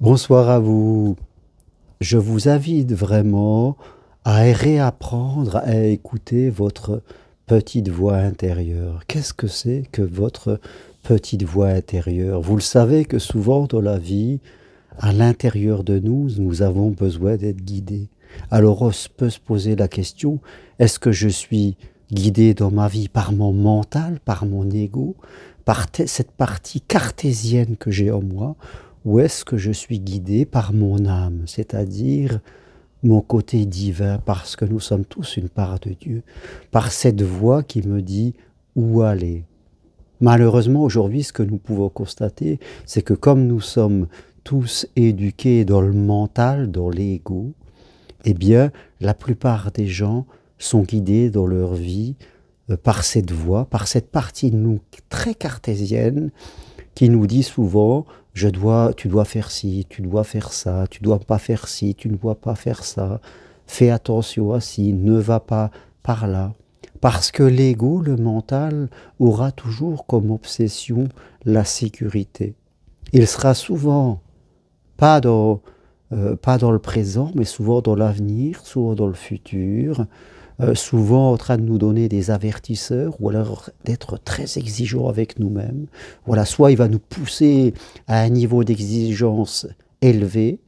Bonsoir à vous. Je vous invite vraiment à réapprendre à écouter votre petite voix intérieure. Qu'est-ce que c'est que votre petite voix intérieure? Vous le savez que souvent dans la vie, à l'intérieur de nous, nous avons besoin d'être guidés. Alors on peut se poser la question, est-ce que je suis guidé dans ma vie par mon mental, par mon ego, par cette partie cartésienne que j'ai en moi, ou est-ce que je suis guidé par mon âme, c'est-à-dire mon côté divin, parce que nous sommes tous une part de Dieu, par cette voix qui me dit où aller. Malheureusement, aujourd'hui, ce que nous pouvons constater, c'est que comme nous sommes tous éduqués dans le mental, dans l'ego, eh bien, la plupart des gens sont guidés dans leur vie par cette voix, par cette partie de nous très cartésienne qui nous dit souvent tu dois faire ci, tu dois faire ça, tu dois pas faire ci, tu ne dois pas faire ça, fais attention à ci, ne va pas par là. Parce que l'ego, le mental, aura toujours comme obsession la sécurité. Il sera souvent pas dans le présent, mais souvent dans l'avenir, souvent dans le futur, souvent en train de nous donner des avertisseurs, ou alors d'être très exigeant avec nous-mêmes. Voilà, soit il va nous pousser à un niveau d'exigence élevé,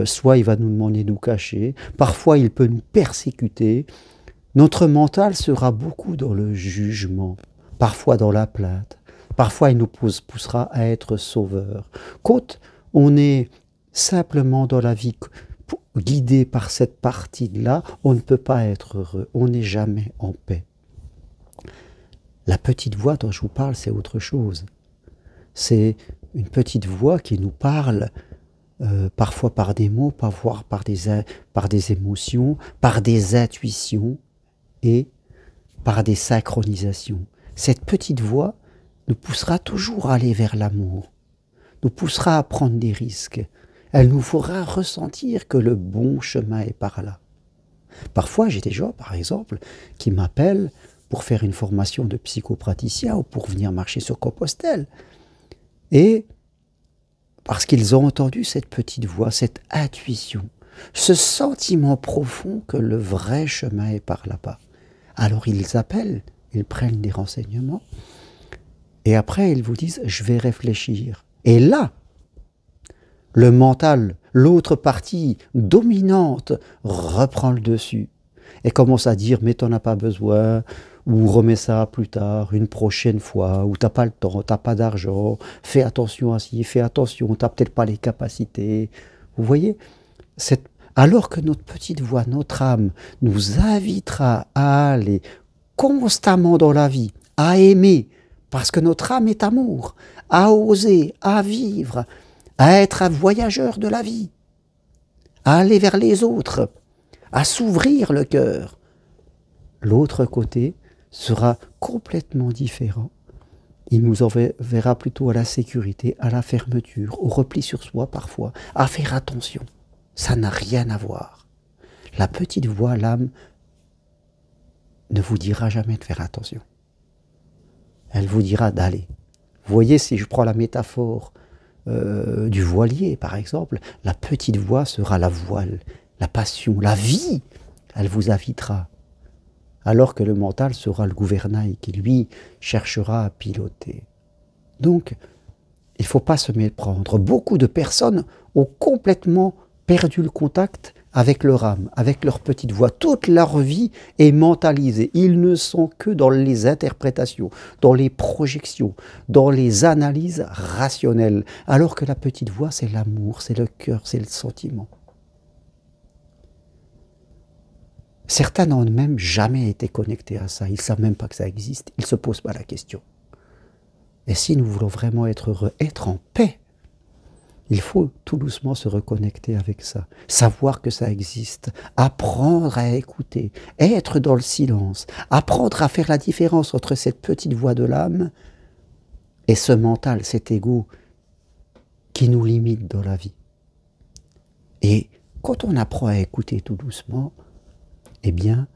soit il va nous demander de nous cacher, parfois il peut nous persécuter. Notre mental sera beaucoup dans le jugement, parfois dans la plainte, parfois il nous poussera à être sauveur. Quand on est simplement dans la vie guidé par cette partie-là, on ne peut pas être heureux, on n'est jamais en paix. La petite voix dont je vous parle, c'est autre chose. C'est une petite voix qui nous parle parfois par des mots, parfois par des émotions, par des intuitions et par des synchronisations. Cette petite voix nous poussera toujours à aller vers l'amour, nous poussera à prendre des risques. Elle nous fera ressentir que le bon chemin est par là. Parfois, j'ai des gens, par exemple, qui m'appellent pour faire une formation de psychopraticien ou pour venir marcher sur Compostelle. Et parce qu'ils ont entendu cette petite voix, cette intuition, ce sentiment profond que le vrai chemin est par là-bas. Alors ils appellent, ils prennent des renseignements, et après ils vous disent « je vais réfléchir ». Et là, le mental, l'autre partie dominante, reprend le dessus et commence à dire « mais t'en as pas besoin » ou « remets ça plus tard, une prochaine fois » ou « t'as pas le temps, t'as pas d'argent, fais attention à ci, fais attention, t'as peut-être pas les capacités ». Vous voyez, alors que notre petite voix, notre âme, nous invitera à aller constamment dans la vie, à aimer, parce que notre âme est amour, à oser, à vivre, à être un voyageur de la vie, à aller vers les autres, à s'ouvrir le cœur. L'autre côté sera complètement différent. Il nous enverra plutôt à la sécurité, à la fermeture, au repli sur soi parfois, à faire attention. Ça n'a rien à voir. La petite voix, l'âme, ne vous dira jamais de faire attention. Elle vous dira d'aller. Vous voyez, si je prends la métaphore du voilier, par exemple, la petite voix sera la voile, la passion, la vie. Elle vous invitera. Alors que le mental sera le gouvernail qui, lui, cherchera à piloter. Donc, il ne faut pas se méprendre. Beaucoup de personnes ont complètement perdu le contact avec leur âme, avec leur petite voix. Toute leur vie est mentalisée. Ils ne sont que dans les interprétations, dans les projections, dans les analyses rationnelles. Alors que la petite voix, c'est l'amour, c'est le cœur, c'est le sentiment. Certains n'ont même jamais été connectés à ça. Ils ne savent même pas que ça existe. Ils ne se posent pas la question. Et si nous voulons vraiment être heureux, être en paix, il faut tout doucement se reconnecter avec ça, savoir que ça existe, apprendre à écouter, être dans le silence, apprendre à faire la différence entre cette petite voix de l'âme et ce mental, cet ego qui nous limite dans la vie. Et quand on apprend à écouter tout doucement, eh bien,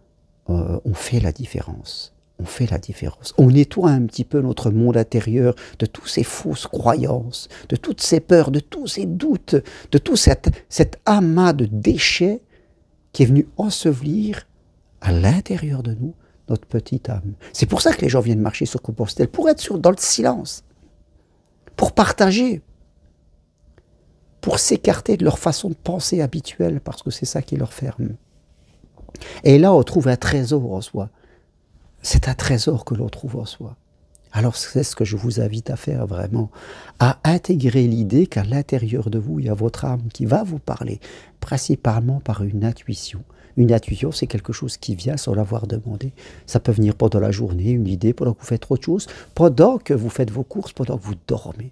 on fait la différence. on fait la différence. On nettoie un petit peu notre monde intérieur de toutes ces fausses croyances, de toutes ces peurs, de tous ces doutes, de tout cet amas de déchets qui est venu ensevelir à l'intérieur de nous notre petite âme. C'est pour ça que les gens viennent marcher sur Compostelle, pour être dans le silence, pour partager, pour s'écarter de leur façon de penser habituelle, parce que c'est ça qui leur ferme. Et là, on trouve un trésor en soi. C'est un trésor que l'on trouve en soi. Alors c'est ce que je vous invite à faire vraiment, à intégrer l'idée qu'à l'intérieur de vous, il y a votre âme qui va vous parler, principalement par une intuition. Une intuition, c'est quelque chose qui vient sans l'avoir demandé. Ça peut venir pendant la journée, une idée, pendant que vous faites autre chose, pendant que vous faites vos courses, pendant que vous dormez.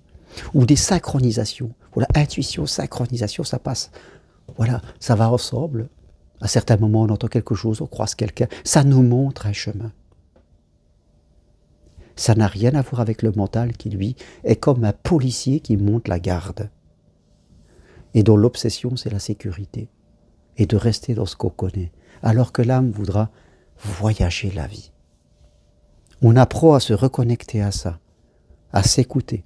Ou des synchronisations. Voilà, intuition, synchronisation, ça passe. Voilà, ça va ensemble. À certains moments, on entend quelque chose, on croise quelqu'un. Ça nous montre un chemin. Ça n'a rien à voir avec le mental qui, lui, est comme un policier qui monte la garde. Et dont l'obsession, c'est la sécurité. Et de rester dans ce qu'on connaît. Alors que l'âme voudra voyager la vie. On apprend à se reconnecter à ça, à s'écouter,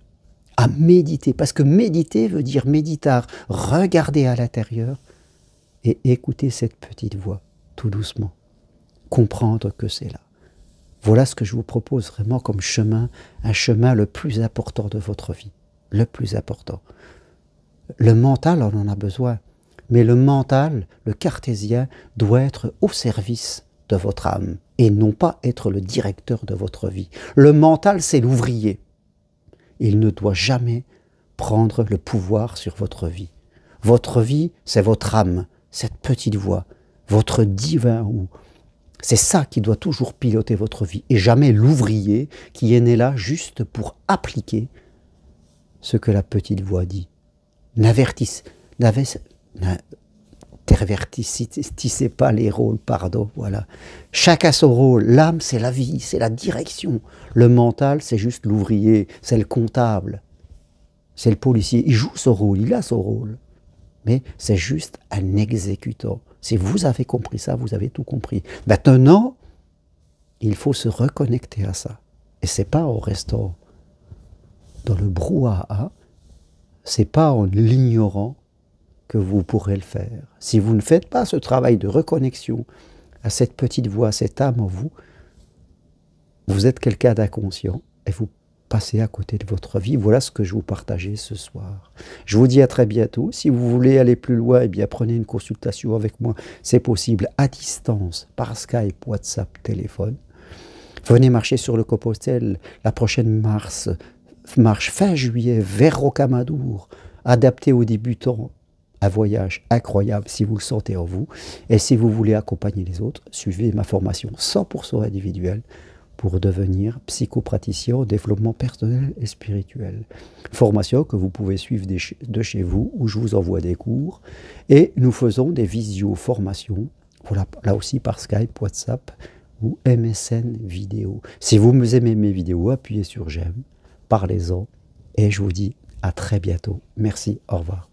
à méditer. Parce que méditer veut dire méditar, regarder à l'intérieur et écouter cette petite voix, tout doucement. Comprendre que c'est là. Voilà ce que je vous propose vraiment comme chemin, un chemin le plus important de votre vie. Le plus important. Le mental, on en a besoin. Mais le mental, le cartésien, doit être au service de votre âme et non pas être le directeur de votre vie. Le mental, c'est l'ouvrier. Il ne doit jamais prendre le pouvoir sur votre vie. Votre vie, c'est votre âme, cette petite voix, votre divin ou. C'est ça qui doit toujours piloter votre vie et jamais l'ouvrier qui est né là juste pour appliquer ce que la petite voix dit. N'intervertissez pas les rôles, pardon, voilà. Chacun son rôle. L'âme, c'est la vie, c'est la direction. Le mental, c'est juste l'ouvrier, c'est le comptable, c'est le policier. Il joue son rôle, il a son rôle. Mais c'est juste un exécutant. Si vous avez compris ça, vous avez tout compris. Maintenant, il faut se reconnecter à ça. Et c'est pas en restant dans le brouhaha, c'est pas en l'ignorant que vous pourrez le faire. Si vous ne faites pas ce travail de reconnexion à cette petite voix, à cette âme en vous, vous êtes quelqu'un d'inconscient et vous passez à côté de votre vie. Voilà ce que je vous partageais ce soir. Je vous dis à très bientôt. Si vous voulez aller plus loin, eh bien prenez une consultation avec moi. C'est possible à distance, par Skype, WhatsApp, téléphone. Venez marcher sur le Compostelle. La prochaine marche fin juillet vers Rocamadour, adapté aux débutants. Un voyage incroyable si vous le sentez en vous. Et si vous voulez accompagner les autres, suivez ma formation 100% individuelle pour devenir psychopraticien au développement personnel et spirituel. Formation que vous pouvez suivre de chez vous, où je vous envoie des cours. Et nous faisons des visio-formations, voilà, là aussi par Skype, WhatsApp ou MSN vidéo. Si vous aimez mes vidéos, appuyez sur j'aime, parlez-en, et je vous dis à très bientôt. Merci, au revoir.